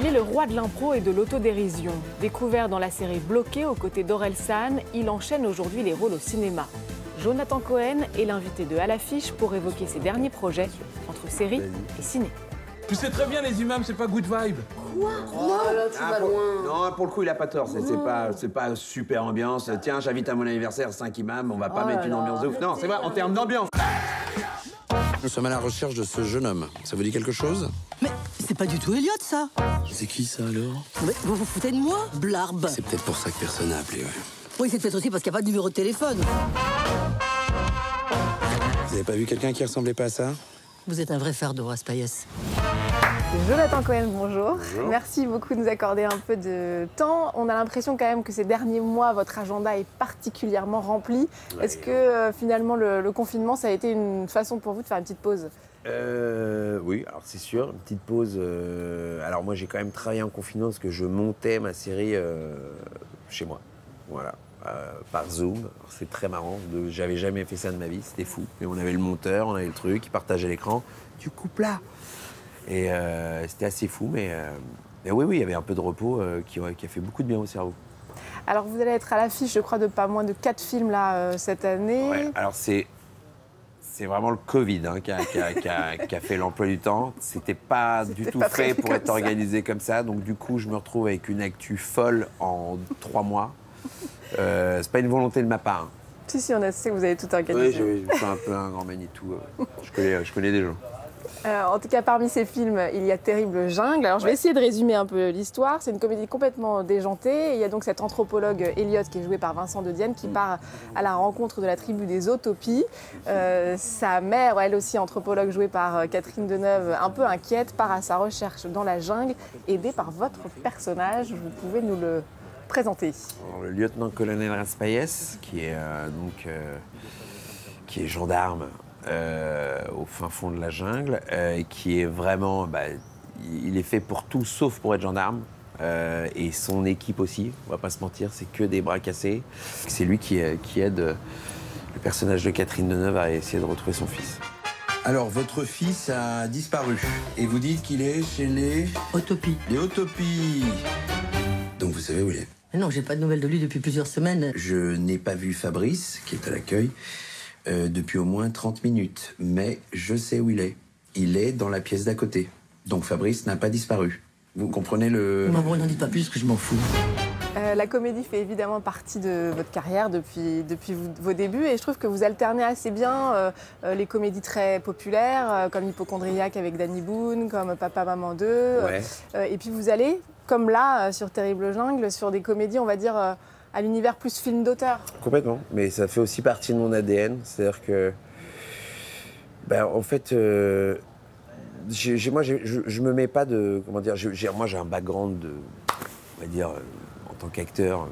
Il est le roi de l'impro et de l'autodérision. Découvert dans la série Bloqué aux côtés d'Orelsan, il enchaîne aujourd'hui les rôles au cinéma. Jonathan Cohen est l'invité de À l'affiche pour évoquer ses derniers projets entre série et ciné. Tu sais très bien, les imams, c'est pas good vibe. Quoi? Non, là, tu vas loin. Non, pour le coup, il a pas tort. C'est pas super ambiance. Tiens, j'invite à mon anniversaire 5 imams, on va pas mettre une ambiance de ouf. Non, c'est vrai, en termes d'ambiance. Nous sommes à la recherche de ce jeune homme. Ça vous dit quelque chose? Mais c'est pas du tout Elliot, ça. C'est qui, ça, alors? Mais vous vous foutez de moi, Blarbe? C'est peut-être pour ça que personne n'a appelé, ouais. Oui, c'est peut-être aussi parce qu'il n'y a pas de numéro de téléphone. Vous avez pas vu quelqu'un qui ressemblait pas à ça? Vous êtes un vrai fardeau, Raspayès. Jonathan Cohen, bonjour. Bonjour. Merci beaucoup de nous accorder un peu de temps. On a l'impression quand même que ces derniers mois, votre agenda est particulièrement rempli. Ouais. Est-ce que finalement le confinement, ça a été une façon pour vous de faire une petite pause? Oui, alors c'est sûr, une petite pause. Alors moi, j'ai quand même travaillé en confinement parce que je montais ma série chez moi. Voilà. Par Zoom. C'est très marrant. J'avais jamais fait ça de ma vie, c'était fou. Et on avait le monteur, on avait le truc, il partageait l'écran. Tu coupes là. Et c'était assez fou, mais oui, il y avait un peu de repos qui a fait beaucoup de bien au cerveau. Alors vous allez être à l'affiche, je crois, de pas moins de 4 films là cette année. Ouais, alors c'est vraiment le Covid qui a fait l'emploi du temps. C'était pas du tout pas fait prévu pour être comme ça. organisé comme ça. Donc du coup, je me retrouve avec une actu folle en 3 mois. C'est pas une volonté de ma part. Si, on sait que vous avez tout organisé. Oui, je suis un peu un grand Manitou. Je connais des gens. En tout cas, parmi ces films, il y a Terrible Jungle. Alors, je vais essayer de résumer un peu l'histoire. C'est une comédie complètement déjantée. Il y a donc cet anthropologue Elliot, qui est joué par Vincent de Dienne, qui part à la rencontre de la tribu des Autopies. Sa mère, elle aussi anthropologue, jouée par Catherine Deneuve, un peu inquiète, part à sa recherche dans la jungle, aidée par votre personnage. Vous pouvez nous le présenter. Alors, le lieutenant-colonel Raspayès, qui est gendarme au fin fond de la jungle, et qui est vraiment, il est fait pour tout sauf pour être gendarme, et son équipe aussi, on va pas se mentir, c'est que des bras cassés. C'est lui qui aide le personnage de Catherine Deneuve à essayer de retrouver son fils. Alors, votre fils a disparu. Et vous dites qu'il est chez les... Autopie. Les Autopies. Donc, vous savez où il est? Non, j'ai pas de nouvelles de lui depuis plusieurs semaines. Je n'ai pas vu Fabrice, qui est à l'accueil, depuis au moins 30 minutes. Mais je sais où il est. Il est dans la pièce d'à côté. Donc Fabrice n'a pas disparu. Vous comprenez le... Non, bon, n'en dites pas plus, que je m'en fous. La comédie fait évidemment partie de votre carrière depuis vos débuts, et je trouve que vous alternez assez bien les comédies très populaires, comme Hypocondriaque avec Danny Boone, comme Papa, Maman 2. Ouais. Et puis vous allez, comme là, sur Terrible Jungle, sur des comédies, on va dire, à l'univers plus film d'auteur. Complètement, mais ça fait aussi partie de mon ADN. C'est-à-dire que, en fait, je me mets pas de, comment dire, moi j'ai un background de, on va dire, en tant qu'acteur,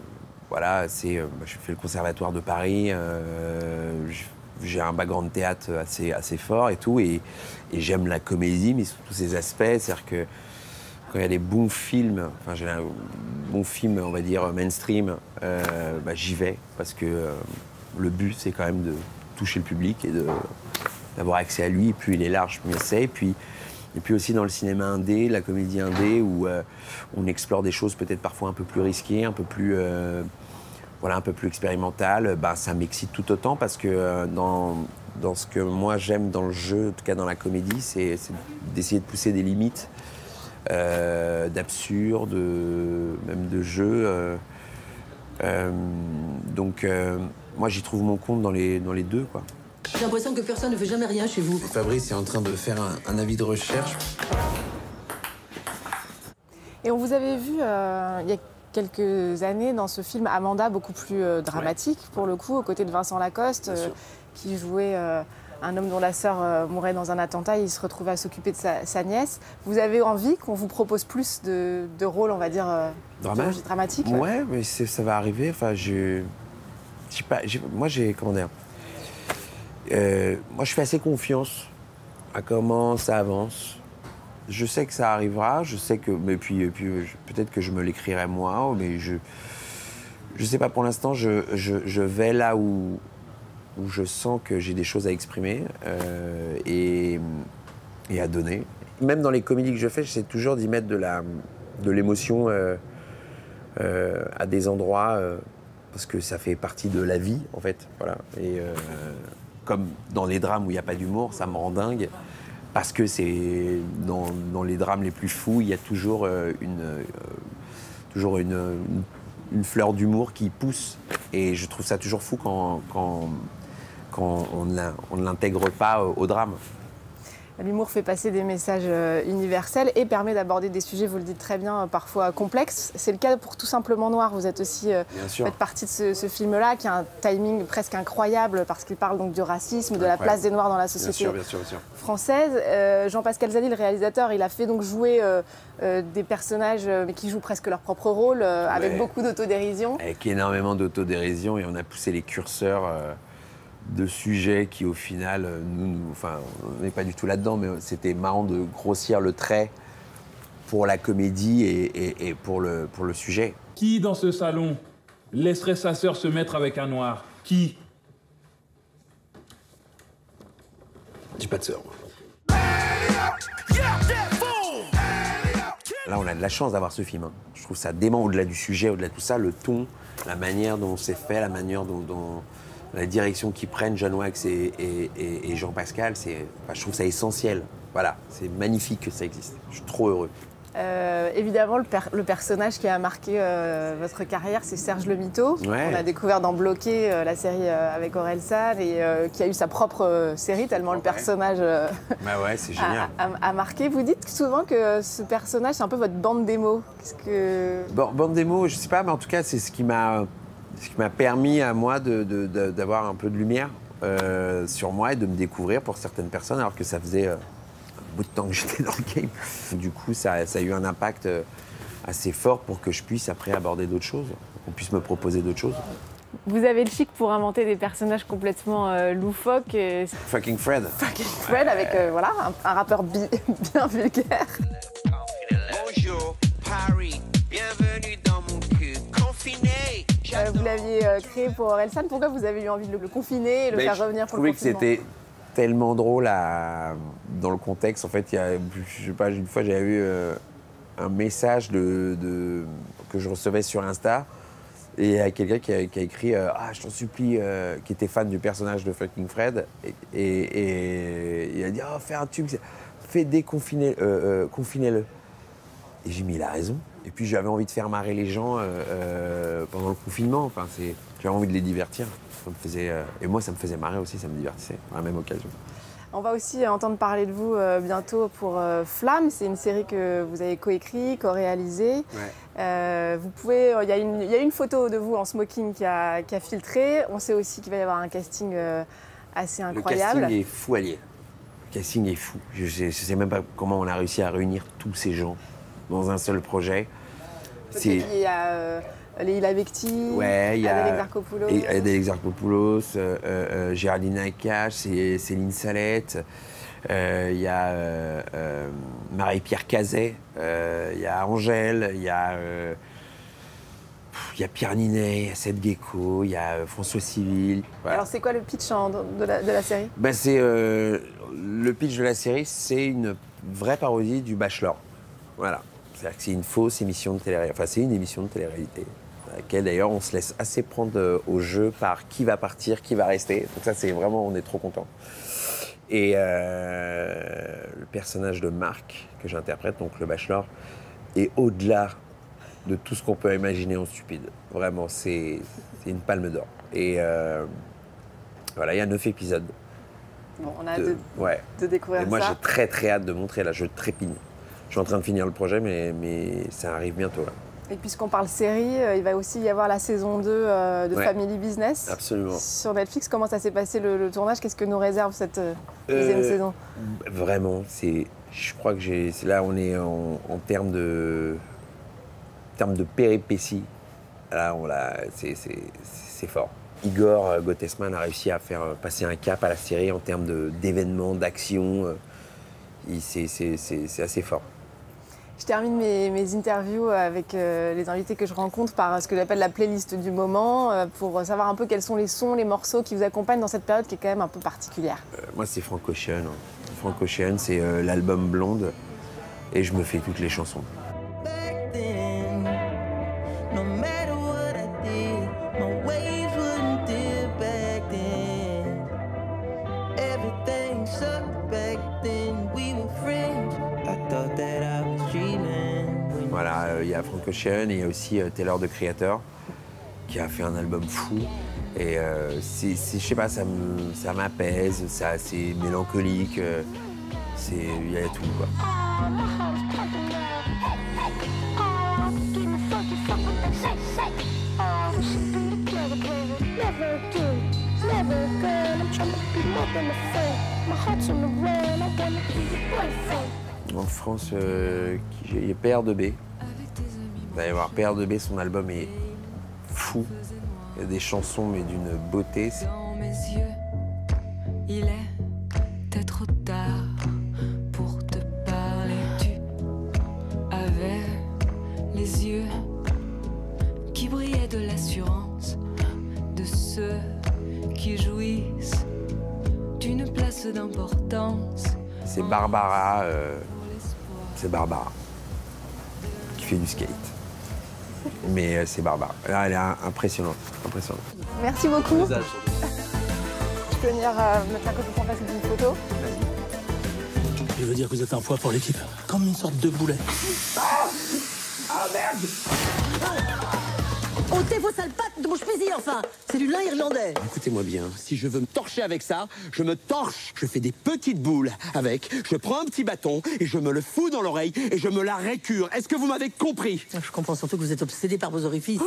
voilà, je fais le conservatoire de Paris, j'ai un background théâtre assez fort et tout, et j'aime la comédie, mais sous tous ses aspects, c'est-à-dire que quand il y a des bons films, enfin j'ai un bon film, on va dire, mainstream, j'y vais, parce que le but, c'est quand même de toucher le public et d'avoir accès à lui, et plus il est large, mieux c'est. Et puis aussi dans le cinéma indé, la comédie indé, où on explore des choses peut-être parfois un peu plus risquées, un peu plus expérimentales, ça m'excite tout autant, parce que dans ce que moi j'aime dans le jeu, en tout cas dans la comédie, c'est d'essayer de pousser des limites, d'absurde, même de jeu. Donc moi j'y trouve mon compte dans les deux, quoi. J'ai l'impression que personne ne fait jamais rien chez vous. Fabrice est en train de faire un avis de recherche. Et on vous avait vu il y a quelques années dans ce film Amanda, beaucoup plus dramatique, pour le coup, aux côtés de Vincent Lacoste, qui jouait un homme dont la sœur mourait dans un attentat, et il se retrouvait à s'occuper de sa nièce. Vous avez envie qu'on vous propose plus de rôles, on va dire, dramatiques? Ouais, mais ça va arriver. Enfin, moi, je fais assez confiance à comment ça avance. Je sais que ça arrivera, je sais que... Mais puis peut-être que je me l'écrirai moi, mais je sais pas, pour l'instant, je vais là où je sens que j'ai des choses à exprimer et à donner. Même dans les comédies que je fais, j'essaie toujours d'y mettre de de l'émotion à des endroits, parce que ça fait partie de la vie, en fait. Voilà. Et comme dans les drames où il n'y a pas d'humour, ça me rend dingue. Parce que c'est dans les drames les plus fous, il y a toujours une fleur d'humour qui pousse. Et je trouve ça toujours fou quand on ne l'intègre pas au drame. L'humour fait passer des messages universels et permet d'aborder des sujets, vous le dites très bien, parfois complexes. C'est le cas pour Tout simplement Noir. Vous êtes aussi faites partie de ce film-là, qui a un timing presque incroyable parce qu'il parle donc du racisme, de la place des Noirs dans la société bien sûr. française. Jean-Pascal Zadi, le réalisateur, il a fait donc jouer des personnages mais qui jouent presque leur propre rôle, avec beaucoup d'autodérision. Avec énormément d'autodérision, et on a poussé les curseurs de sujets qui, au final, on n'est pas du tout là-dedans, mais c'était marrant de grossir le trait pour la comédie et pour le sujet. Qui dans ce salon laisserait sa sœur se mettre avec un noir? Qui? J'ai pas de sœur, moi. Là, on a de la chance d'avoir ce film. Hein. Je trouve ça dément, au-delà du sujet, au-delà de tout ça, le ton, la manière dont c'est fait, la manière dont la direction qu'ils prennent, John Wax et Jean-Pascal, je trouve ça essentiel. Voilà, c'est magnifique que ça existe. Je suis trop heureux. Évidemment, le personnage qui a marqué votre carrière, c'est Serge Le Mito. Ouais. On a découvert dans Bloqué, la série avec Orelsan, et qui a eu sa propre série, tellement le personnage Bah ouais, c'est génial. a marqué. Vous dites souvent que ce personnage, c'est un peu votre bande démo. Bon, bande démo, je sais pas, mais en tout cas, c'est ce qui m'a permis à moi d'avoir un peu de lumière sur moi et de me découvrir pour certaines personnes, alors que ça faisait un bout de temps que j'étais dans le game. Du coup, ça a eu un impact assez fort pour que je puisse après aborder d'autres choses, qu'on puisse me proposer d'autres choses. Vous avez le chic pour inventer des personnages complètement loufoques. Fucking Fred. Fucking Fred, avec voilà, un rappeur bien vulgaire. Bonjour, Paris, bienvenue dans mon cul confiné. Vous l'aviez créé pour Orelsan. Pourquoi vous avez eu envie de le confiner et le faire revenir pour le confinement? Je trouvais que c'était tellement drôle dans le contexte. En fait, je sais pas, une fois, j'avais eu un message que je recevais sur Insta. Et il y a quelqu'un qui a écrit ah, je t'en supplie, qui était fan du personnage de Fucking Fred. Et il a dit oh, fais un tube, fais déconfiner, confinez-le. Et j'ai mis il a raison. Et puis j'avais envie de faire marrer les gens pendant le confinement. Enfin, j'avais envie de les divertir. Ça me faisait, et moi, ça me faisait marrer aussi, ça me divertissait à la même occasion. On va aussi entendre parler de vous bientôt pour Flamme. C'est une série que vous avez coécrit, co-réalisée. Ouais. Vous pouvez, il y a une photo de vous en smoking qui a filtré. On sait aussi qu'il va y avoir un casting assez incroyable. Le casting est fou, allié. Le casting est fou. Je sais même pas comment on a réussi à réunir tous ces gens dans un seul projet. Il y a Leila Bekti, ouais, il y a Adèle Exarchopoulos. Adèle Exarchopoulos, Géraldine Nakache, Céline Salette, il y a Marie-Pierre Cazet, il y a Angèle, il y a Pierre Ninet, il y a Seth Gecko, il y a François Civil. Voilà. Alors c'est quoi le pitch de la série? Le pitch de la série, c'est une vraie parodie du Bachelor. Voilà. C'est-à-dire que c'est une fausse émission de télé-réalité. Enfin, c'est une émission de télé-réalité. Dans laquelle, d'ailleurs, on se laisse assez prendre au jeu par qui va partir, qui va rester. Donc ça, c'est vraiment, on est trop contents. Et le personnage de Marc, que j'interprète, donc le Bachelor, est au-delà de tout ce qu'on peut imaginer en stupide. Vraiment, c'est une palme d'or. Et voilà, il y a 9 épisodes. Bon, on a hâte de découvrir ça. Et moi, j'ai très, très hâte de montrer. Là, je trépigne. Je suis en train de finir le projet, mais ça arrive bientôt, là. Et puisqu'on parle série, il va aussi y avoir la saison 2 de Family Business. Absolument. Sur Netflix, comment ça s'est passé le tournage? Qu'est-ce que nous réserve cette deuxième saison? Vraiment, je crois que là, on est en termes de péripéties. Là, c'est fort. Igor Gottesman a réussi à faire passer un cap à la série en termes d'événements, d'actions. C'est assez fort. Je termine mes interviews avec les invités que je rencontre par ce que j'appelle la playlist du moment, pour savoir un peu quels sont les sons, les morceaux qui vous accompagnent dans cette période qui est quand même un peu particulière. Moi, c'est Frank Ocean. Frank Ocean, c'est l'album Blonde, et je me fais toutes les chansons. a Frank Ocean et il y a aussi Taylor, the Creator, qui a fait un album fou. Et je sais pas, ça m'apaise, c'est mélancolique, il y a tout, quoi. En France, il y a PR2B. Vous allez voir, PR2B, son album est fou. Il y a des chansons, mais d'une beauté. Dans mes yeux, il est trop tard pour te parler. Tu avais les yeux qui brillaient de l'assurance de ceux qui jouissent d'une place d'importance. C'est Barbara, qui fait du skate. Mais c'est Barbara. Là, elle est impressionnante, impressionnante. Merci beaucoup. Je peux venir mettre un côté pour passer une photo. Je veux dire que vous êtes un poids pour l'équipe, comme une sorte de boulet. Ah merde! Ôtez vos sales pattes de mon chemisier, enfin! C'est du lin irlandais! Écoutez-moi bien, si je veux me torcher avec ça, je me torche. Je fais des petites boules avec, je prends un petit bâton et je me le fous dans l'oreille et je me la récure. Est-ce que vous m'avez compris? Je comprends surtout que vous êtes obsédé par vos orifices.